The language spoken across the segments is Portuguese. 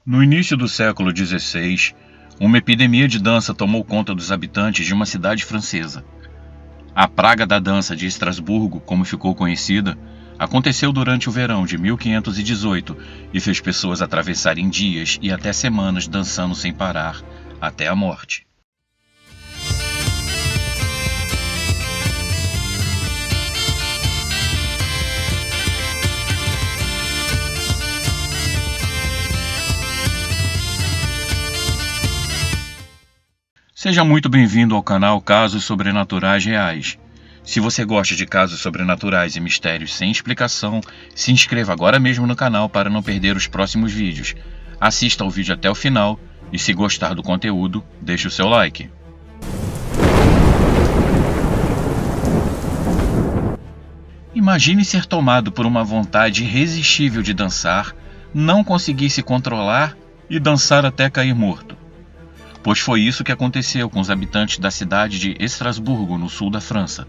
No início do século XVI, uma epidemia de dança tomou conta dos habitantes de uma cidade francesa. A Praga da Dança de Estrasburgo, como ficou conhecida, aconteceu durante o verão de 1518 e fez pessoas atravessarem dias e até semanas dançando sem parar, até a morte. Seja muito bem-vindo ao canal Casos Sobrenaturais Reais. Se você gosta de casos sobrenaturais e mistérios sem explicação, se inscreva agora mesmo no canal para não perder os próximos vídeos. Assista ao vídeo até o final e, se gostar do conteúdo, deixe o seu like. Imagine ser tomado por uma vontade irresistível de dançar, não conseguir se controlar e dançar até cair morto. Pois foi isso que aconteceu com os habitantes da cidade de Estrasburgo, no sul da França.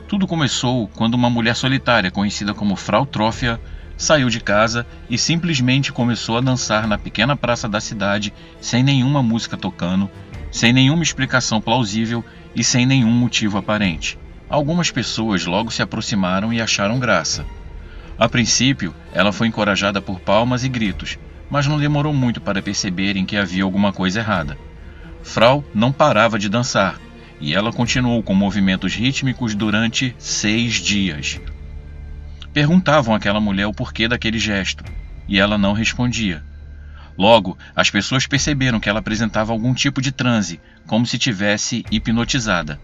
Tudo começou quando uma mulher solitária, conhecida como Frau Trófia, saiu de casa e simplesmente começou a dançar na pequena praça da cidade, sem nenhuma música tocando, sem nenhuma explicação plausível e sem nenhum motivo aparente. Algumas pessoas logo se aproximaram e acharam graça. A princípio, ela foi encorajada por palmas e gritos, mas não demorou muito para perceberem que havia alguma coisa errada. Frau não parava de dançar, e ela continuou com movimentos rítmicos durante 6 dias. Perguntavam àquela mulher o porquê daquele gesto, e ela não respondia. Logo, as pessoas perceberam que ela apresentava algum tipo de transe, como se tivesse hipnotizada.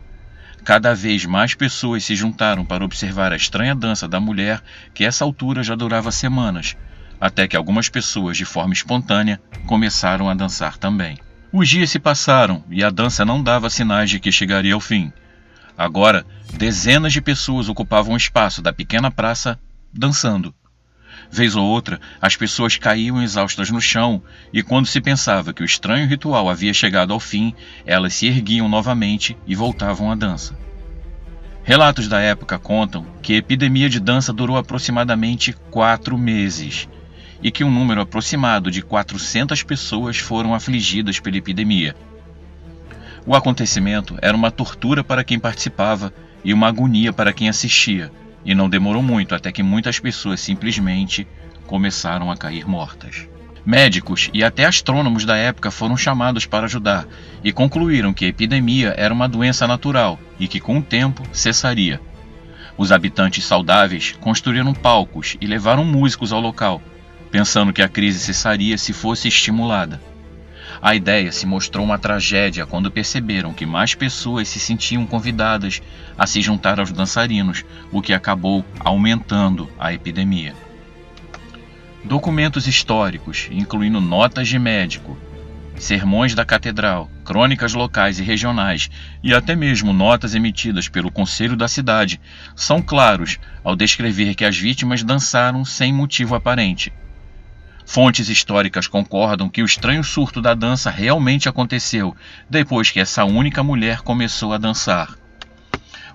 Cada vez mais pessoas se juntaram para observar a estranha dança da mulher, que a essa altura já durava semanas, até que algumas pessoas, de forma espontânea, começaram a dançar também. Os dias se passaram e a dança não dava sinais de que chegaria ao fim. Agora, dezenas de pessoas ocupavam o espaço da pequena praça, dançando. Vez ou outra, as pessoas caíam exaustas no chão e, quando se pensava que o estranho ritual havia chegado ao fim, elas se erguiam novamente e voltavam à dança. Relatos da época contam que a epidemia de dança durou aproximadamente 4 meses e que um número aproximado de 400 pessoas foram afligidas pela epidemia. O acontecimento era uma tortura para quem participava e uma agonia para quem assistia, e não demorou muito até que muitas pessoas simplesmente começaram a cair mortas. Médicos e até astrônomos da época foram chamados para ajudar e concluíram que a epidemia era uma doença natural e que com o tempo cessaria. Os habitantes saudáveis construíram palcos e levaram músicos ao local, pensando que a crise cessaria se fosse estimulada. A ideia se mostrou uma tragédia quando perceberam que mais pessoas se sentiam convidadas a se juntar aos dançarinos, o que acabou aumentando a epidemia. Documentos históricos, incluindo notas de médico, sermões da catedral, crônicas locais e regionais e até mesmo notas emitidas pelo conselho da cidade, são claros ao descrever que as vítimas dançaram sem motivo aparente. Fontes históricas concordam que o estranho surto da dança realmente aconteceu depois que essa única mulher começou a dançar.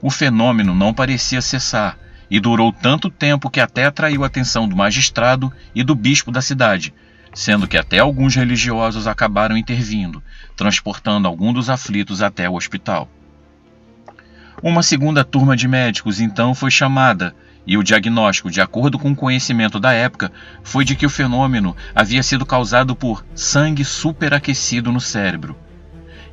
O fenômeno não parecia cessar e durou tanto tempo que até atraiu a atenção do magistrado e do bispo da cidade, sendo que até alguns religiosos acabaram intervindo, transportando algum dos aflitos até o hospital. Uma segunda turma de médicos então foi chamada, e o diagnóstico, de acordo com o conhecimento da época, foi de que o fenômeno havia sido causado por sangue superaquecido no cérebro.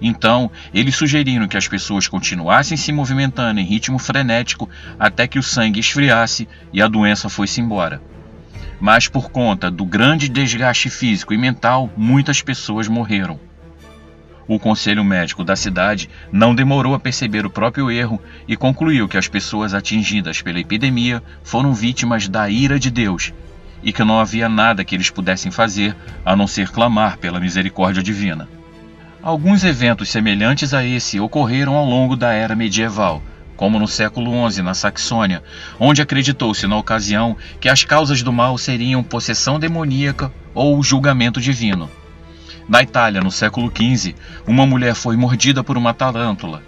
Então, eles sugeriram que as pessoas continuassem se movimentando em ritmo frenético até que o sangue esfriasse e a doença fosse embora. Mas por conta do grande desgaste físico e mental, muitas pessoas morreram. O conselho médico da cidade não demorou a perceber o próprio erro e concluiu que as pessoas atingidas pela epidemia foram vítimas da ira de Deus e que não havia nada que eles pudessem fazer a não ser clamar pela misericórdia divina. Alguns eventos semelhantes a esse ocorreram ao longo da era medieval, como no século XI na Saxônia, onde acreditou-se na ocasião que as causas do mal seriam possessão demoníaca ou julgamento divino. Na Itália, no século XV, uma mulher foi mordida por uma tarântula,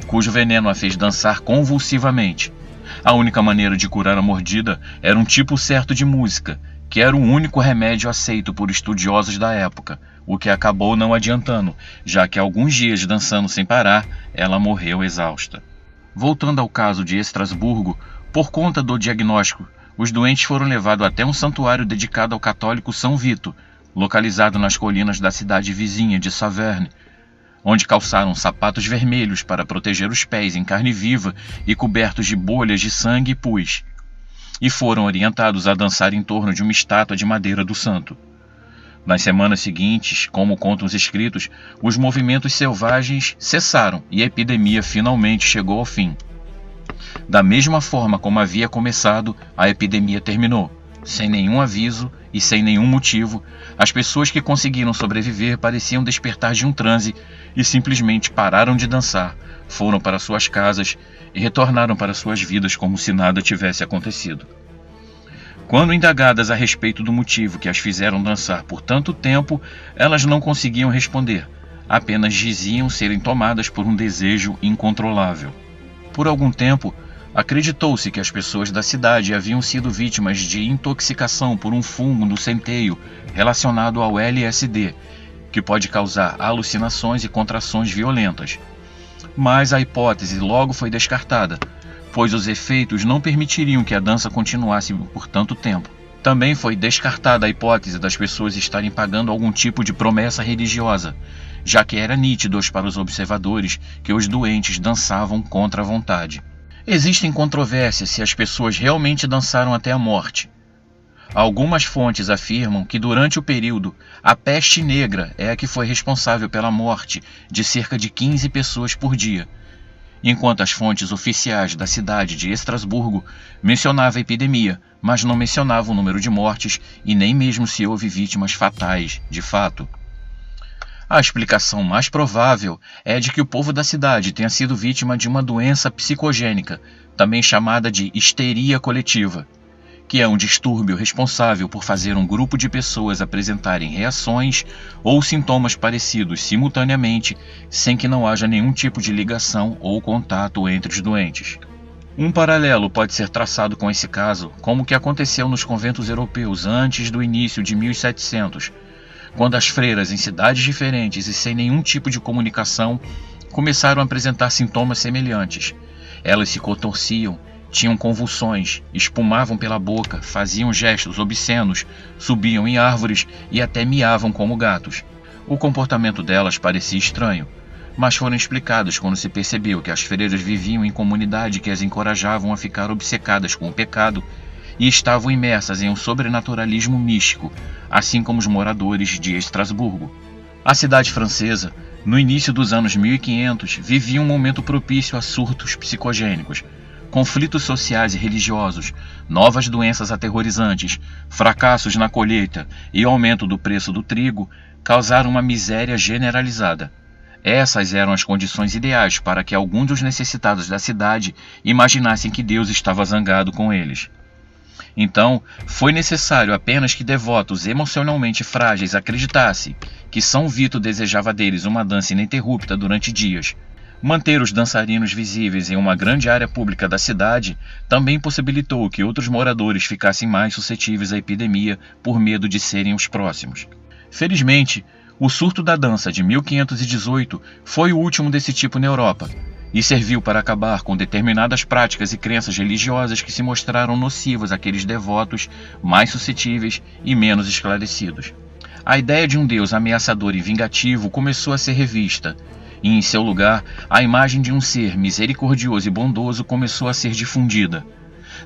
cujo veneno a fez dançar convulsivamente. A única maneira de curar a mordida era um tipo certo de música, que era o único remédio aceito por estudiosos da época, o que acabou não adiantando, já que alguns dias dançando sem parar, ela morreu exausta. Voltando ao caso de Estrasburgo, por conta do diagnóstico, os doentes foram levados até um santuário dedicado ao católico São Vito, localizado nas colinas da cidade vizinha de Saverne, onde calçaram sapatos vermelhos para proteger os pés em carne viva e cobertos de bolhas de sangue e pus, e foram orientados a dançar em torno de uma estátua de madeira do santo. Nas semanas seguintes, como contam os escritos, os movimentos selvagens cessaram e a epidemia finalmente chegou ao fim. Da mesma forma como havia começado, a epidemia terminou. Sem nenhum aviso e sem nenhum motivo, as pessoas que conseguiram sobreviver pareciam despertar de um transe e simplesmente pararam de dançar, foram para suas casas e retornaram para suas vidas como se nada tivesse acontecido. Quando indagadas a respeito do motivo que as fizeram dançar por tanto tempo, elas não conseguiam responder, apenas diziam serem tomadas por um desejo incontrolável. Por algum tempo, acreditou-se que as pessoas da cidade haviam sido vítimas de intoxicação por um fungo do centeio relacionado ao LSD, que pode causar alucinações e contrações violentas. Mas a hipótese logo foi descartada, pois os efeitos não permitiriam que a dança continuasse por tanto tempo. Também foi descartada a hipótese das pessoas estarem pagando algum tipo de promessa religiosa, já que era nítido para os observadores que os doentes dançavam contra a vontade. Existem controvérsias se as pessoas realmente dançaram até a morte. Algumas fontes afirmam que durante o período, a peste negra é a que foi responsável pela morte de cerca de 15 pessoas por dia, enquanto as fontes oficiais da cidade de Estrasburgo mencionavam a epidemia, mas não mencionavam o número de mortes e nem mesmo se houve vítimas fatais, de fato. A explicação mais provável é de que o povo da cidade tenha sido vítima de uma doença psicogênica, também chamada de histeria coletiva, que é um distúrbio responsável por fazer um grupo de pessoas apresentarem reações ou sintomas parecidos simultaneamente, sem que não haja nenhum tipo de ligação ou contato entre os doentes. Um paralelo pode ser traçado com esse caso, como o que aconteceu nos conventos europeus antes do início de 1700, quando as freiras em cidades diferentes e sem nenhum tipo de comunicação começaram a apresentar sintomas semelhantes. Elas se contorciam, tinham convulsões, espumavam pela boca, faziam gestos obscenos, subiam em árvores e até miavam como gatos. O comportamento delas parecia estranho, mas foram explicados quando se percebeu que as freiras viviam em comunidade que as encorajavam a ficar obcecadas com o pecado e estavam imersas em um sobrenaturalismo místico, assim como os moradores de Estrasburgo. A cidade francesa, no início dos anos 1500, vivia um momento propício a surtos psicogênicos, conflitos sociais e religiosos, novas doenças aterrorizantes, fracassos na colheita e aumento do preço do trigo causaram uma miséria generalizada. Essas eram as condições ideais para que alguns dos necessitados da cidade imaginassem que Deus estava zangado com eles. Então, foi necessário apenas que devotos emocionalmente frágeis acreditassem que São Vito desejava deles uma dança ininterrupta durante dias. Manter os dançarinos visíveis em uma grande área pública da cidade também possibilitou que outros moradores ficassem mais suscetíveis à epidemia por medo de serem os próximos. Felizmente, o surto da dança de 1518 foi o último desse tipo na Europa, e serviu para acabar com determinadas práticas e crenças religiosas que se mostraram nocivas àqueles devotos mais suscetíveis e menos esclarecidos. A ideia de um Deus ameaçador e vingativo começou a ser revista, e em seu lugar, a imagem de um ser misericordioso e bondoso começou a ser difundida.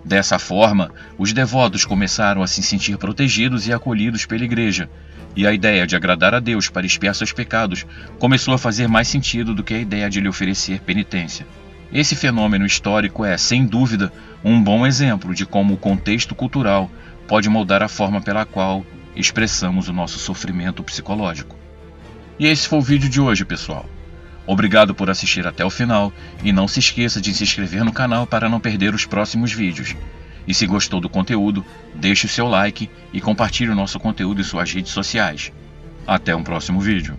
Dessa forma, os devotos começaram a se sentir protegidos e acolhidos pela igreja, e a ideia de agradar a Deus para expiar seus pecados começou a fazer mais sentido do que a ideia de lhe oferecer penitência. Esse fenômeno histórico é, sem dúvida, um bom exemplo de como o contexto cultural pode moldar a forma pela qual expressamos o nosso sofrimento psicológico. E esse foi o vídeo de hoje, pessoal. Obrigado por assistir até o final e não se esqueça de se inscrever no canal para não perder os próximos vídeos. E se gostou do conteúdo, deixe o seu like e compartilhe o nosso conteúdo em suas redes sociais. Até um próximo vídeo.